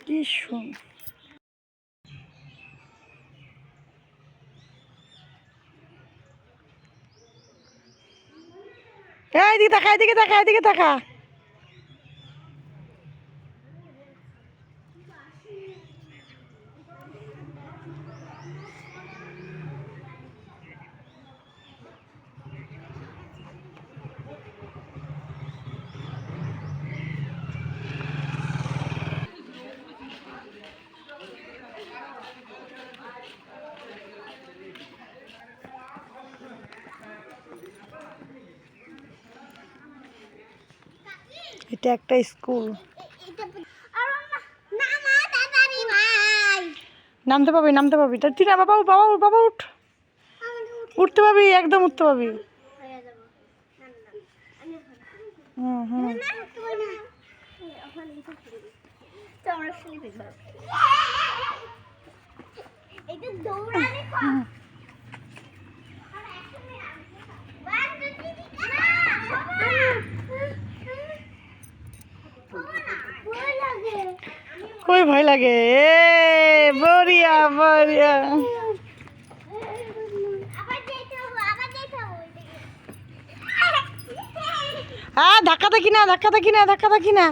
কি শুন এদিকে তাকা, এদিকে তাকা, এদিকে তাকা। এটা একটা স্কুল। নামতে পাবি, নামতে পাবি। টিনা, বাবা বাবা বাবা উঠ, উঠতে পাবি, একদম উঠতে পাবি। হুম হুম। কই ভয় লাগে? এ বড়িয়া বড়িয়া। হ্যাঁ, ধাক্কা দেখি না, ধাক্কা দেখি না, ধাক্কা দেখি না।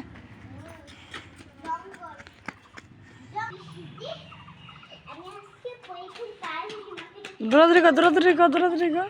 দৌড়াদৌড়ি কর, দৌড়াদৌড়ি কর, দৌড়াদৌড়ি কর।